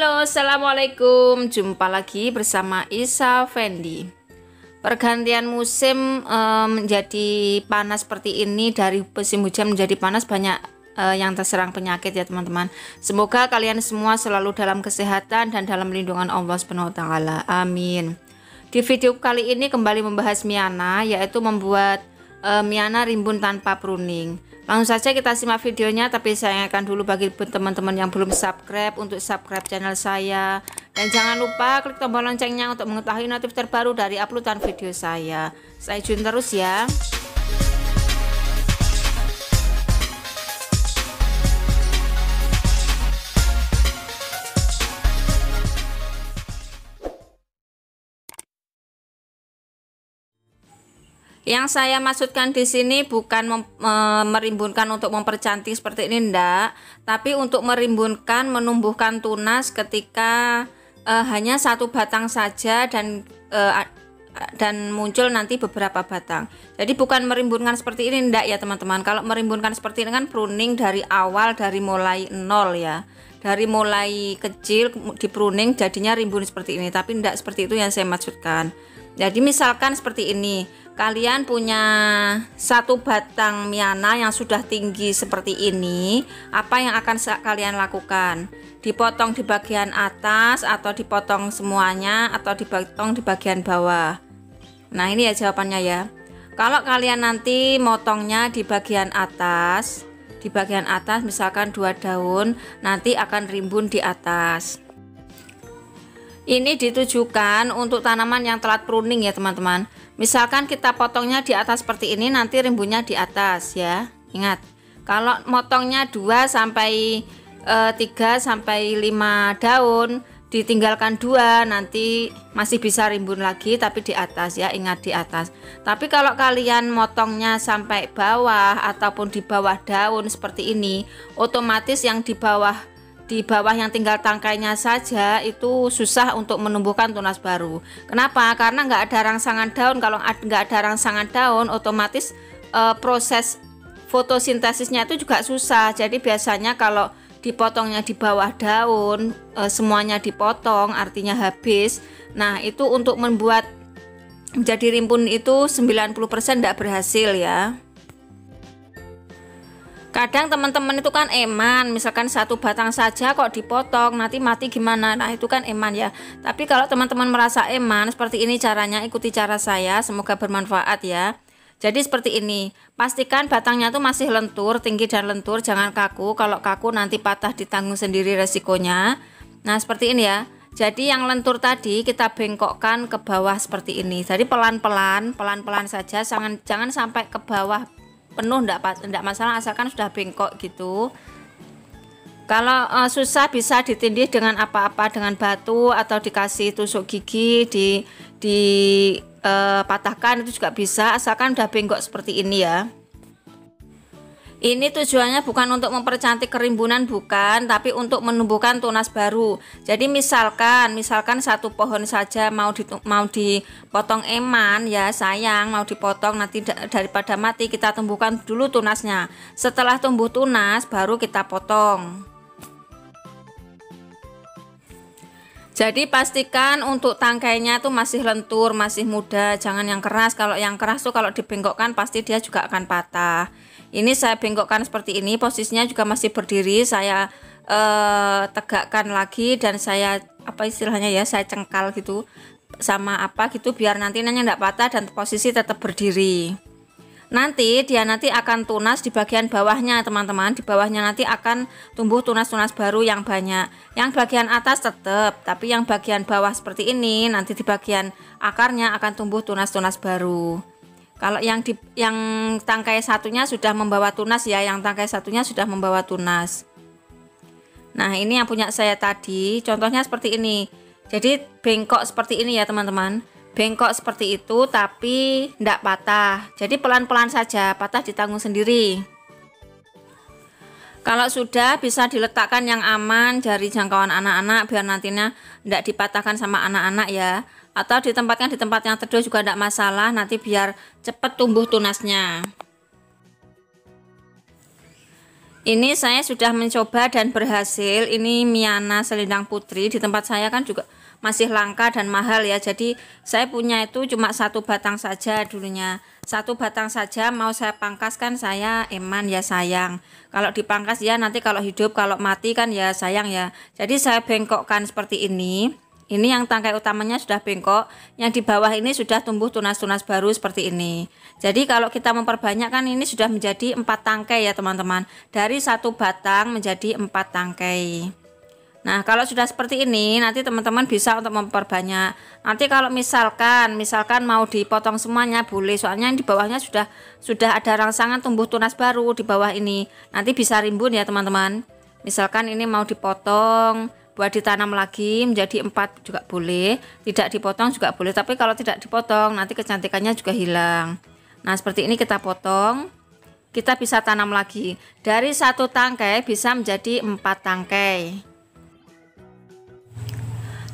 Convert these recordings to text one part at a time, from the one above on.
Halo, assalamualaikum. Jumpa lagi bersama Isa Fendi. Pergantian musim menjadi panas seperti ini, dari musim hujan menjadi panas, banyak yang terserang penyakit ya teman-teman. Semoga kalian semua selalu dalam kesehatan dan dalam lindungan Allah Subhanahu wa taala. Amin. Di video kali ini kembali membahas Miana, yaitu membuat Miana rimbun tanpa pruning. Langsung saja kita simak videonya, tapi saya ingatkan dulu bagi teman-teman yang belum subscribe untuk subscribe channel saya, dan jangan lupa klik tombol loncengnya untuk mengetahui notif terbaru dari uploadan video saya. Stay tune terus ya. Yang saya maksudkan di sini bukan merimbunkan untuk mempercantik seperti ini, enggak, tapi untuk merimbunkan, menumbuhkan tunas ketika hanya satu batang saja dan muncul nanti beberapa batang. Jadi bukan merimbunkan seperti ini, enggak ya teman-teman. Kalau merimbunkan seperti ini kan pruning dari awal, dari mulai nol ya, dari mulai kecil di pruning jadinya rimbun seperti ini, tapi enggak seperti itu yang saya maksudkan. Jadi misalkan seperti ini, kalian punya satu batang Miana yang sudah tinggi seperti ini, apa yang akan kalian lakukan? Dipotong di bagian atas, atau dipotong semuanya, atau dipotong di bagian bawah? Nah ini ya jawabannya ya. Kalau kalian nanti motongnya di bagian atas, misalkan 2 daun, nanti akan rimbun di atas. Ini ditujukan untuk tanaman yang telat pruning ya teman-teman. Misalkan kita potongnya di atas seperti ini, nanti rimbunnya di atas ya. Ingat, kalau motongnya 2 sampai 3 sampai 5 daun, ditinggalkan 2, nanti masih bisa rimbun lagi tapi di atas ya, ingat di atas. Tapi kalau kalian motongnya sampai bawah ataupun di bawah daun seperti ini, otomatis yang di bawah yang tinggal tangkainya saja itu susah untuk menumbuhkan tunas baru. Kenapa? Karena nggak ada rangsangan daun. Kalau nggak ada rangsangan daun, otomatis proses fotosintesisnya itu juga susah. Jadi biasanya kalau dipotongnya di bawah daun, semuanya dipotong artinya habis. Nah itu untuk membuat menjadi rimbun itu 90% tidak berhasil ya. Kadang teman-teman itu kan eman, misalkan satu batang saja kok dipotong, nanti mati gimana? Nah itu kan eman ya. Tapi kalau teman-teman merasa eman, seperti ini caranya, ikuti cara saya, semoga bermanfaat ya. Jadi seperti ini, pastikan batangnya tuh masih lentur, tinggi dan lentur, jangan kaku. Kalau kaku nanti patah, ditanggung sendiri resikonya. Nah seperti ini ya. Jadi yang lentur tadi kita bengkokkan ke bawah seperti ini. Jadi pelan-pelan saja, jangan sampai ke bawah penuh, enggak masalah, asalkan sudah bengkok gitu. Kalau susah bisa ditindih dengan apa-apa, dengan batu atau dikasih tusuk gigi, patahkan itu juga bisa, asalkan udah bengkok seperti ini ya. Ini tujuannya bukan untuk mempercantik kerimbunan, bukan, tapi untuk menumbuhkan tunas baru. Jadi misalkan satu pohon saja mau dipotong eman ya, sayang, mau dipotong, nanti daripada mati kita tumbuhkan dulu tunasnya. Setelah tumbuh tunas baru kita potong. Jadi pastikan untuk tangkainya tuh masih lentur, masih muda, jangan yang keras. Kalau yang keras tuh kalau dibengkokkan pasti dia juga akan patah. Ini saya bengkokkan seperti ini, posisinya juga masih berdiri, saya tegakkan lagi dan saya apa istilahnya ya, saya cengkal gitu sama apa gitu biar nantinya enggak patah dan posisi tetap berdiri. Nanti dia akan tunas di bagian bawahnya teman-teman, di bawahnya nanti akan tumbuh tunas-tunas baru yang banyak. Yang bagian atas tetap, tapi yang bagian bawah seperti ini nanti di bagian akarnya akan tumbuh tunas-tunas baru. Kalau yang tangkai satunya sudah membawa tunas ya, yang tangkai satunya sudah membawa tunas. Nah ini yang punya saya tadi, contohnya seperti ini. Jadi bengkok seperti ini ya teman-teman, bengkok seperti itu tapi tidak patah. Jadi pelan-pelan saja, patah ditanggung sendiri. Kalau sudah bisa diletakkan yang aman dari jangkauan anak-anak biar nantinya tidak dipatahkan sama anak-anak ya. Atau ditempatkan di tempat yang teduh juga tidak masalah, nanti biar cepat tumbuh tunasnya. Ini saya sudah mencoba dan berhasil. Ini Miana selendang putri. Di tempat saya kan juga masih langka dan mahal ya. Jadi saya punya itu cuma satu batang saja dulunya. Satu batang saja mau saya pangkas kan saya eman ya sayang. Kalau dipangkas ya nanti kalau hidup, kalau mati kan ya sayang ya. Jadi saya bengkokkan seperti ini. Ini yang tangkai utamanya sudah bengkok, yang di bawah ini sudah tumbuh tunas-tunas baru seperti ini. Jadi kalau kita memperbanyak kan ini sudah menjadi 4 tangkai ya teman-teman. Dari satu batang menjadi 4 tangkai. Nah kalau sudah seperti ini nanti teman-teman bisa untuk memperbanyak. Nanti kalau misalkan mau dipotong semuanya boleh, soalnya yang di bawahnya sudah ada rangsangan tumbuh tunas baru di bawah ini. Nanti bisa rimbun ya teman-teman. Misalkan ini mau dipotong buat ditanam lagi menjadi 4 juga boleh, tidak dipotong juga boleh, tapi kalau tidak dipotong nanti kecantikannya juga hilang. Nah seperti ini kita potong, kita bisa tanam lagi. Dari satu tangkai bisa menjadi 4 tangkai.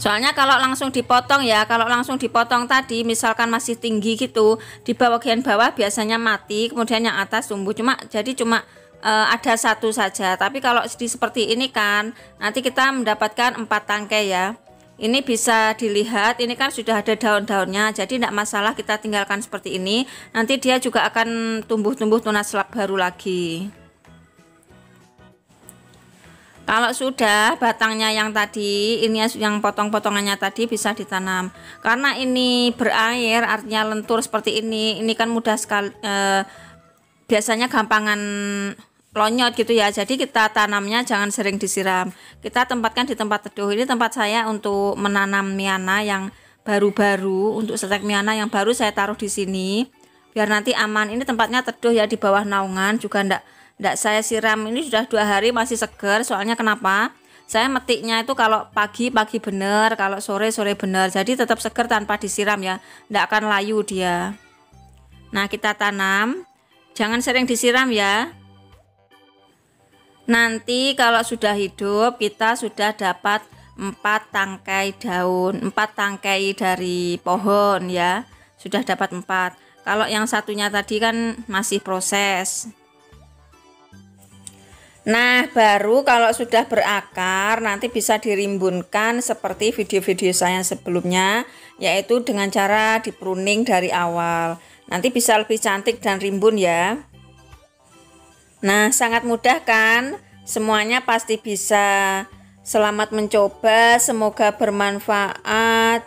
Soalnya kalau langsung dipotong ya, kalau langsung dipotong tadi misalkan masih tinggi gitu, di bagian bawah biasanya mati, kemudian yang atas tumbuh, jadi cuma ada satu saja. Tapi kalau seperti ini kan nanti kita mendapatkan 4 tangkai ya. Ini bisa dilihat, ini kan sudah ada daun-daunnya, jadi tidak masalah kita tinggalkan seperti ini. Nanti dia juga akan tumbuh-tumbuh tunas baru lagi. Kalau sudah batangnya yang tadi, ini yang potong-potongannya tadi bisa ditanam. Karena ini berair, artinya lentur seperti ini kan mudah sekali, biasanya gampangan lonyot gitu ya. Jadi kita tanamnya jangan sering disiram. Kita tempatkan di tempat teduh. Ini tempat saya untuk menanam Miana yang baru-baru, untuk stek Miana yang baru saya taruh di sini biar nanti aman. Ini tempatnya teduh ya, di bawah naungan, juga ndak saya siram. Ini sudah 2 hari masih seger. Soalnya kenapa? Saya metiknya itu kalau pagi bener, kalau sore bener. Jadi tetap seger tanpa disiram ya, ndak akan layu dia. Nah kita tanam, jangan sering disiram ya. Nanti kalau sudah hidup kita sudah dapat 4 tangkai daun, 4 tangkai dari pohon ya, sudah dapat 4. Kalau yang satunya tadi kan masih proses. Nah baru kalau sudah berakar nanti bisa dirimbunkan seperti video-video saya sebelumnya, yaitu dengan cara di pruning dari awal. Nanti bisa lebih cantik dan rimbun ya. Nah sangat mudah kan, semuanya pasti bisa. Selamat mencoba, semoga bermanfaat.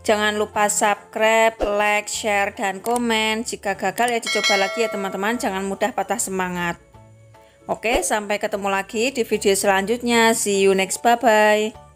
Jangan lupa subscribe, like, share, dan komen. Jika gagal ya dicoba lagi ya teman-teman, jangan mudah patah semangat. Oke, sampai ketemu lagi di video selanjutnya. See you next, bye-bye.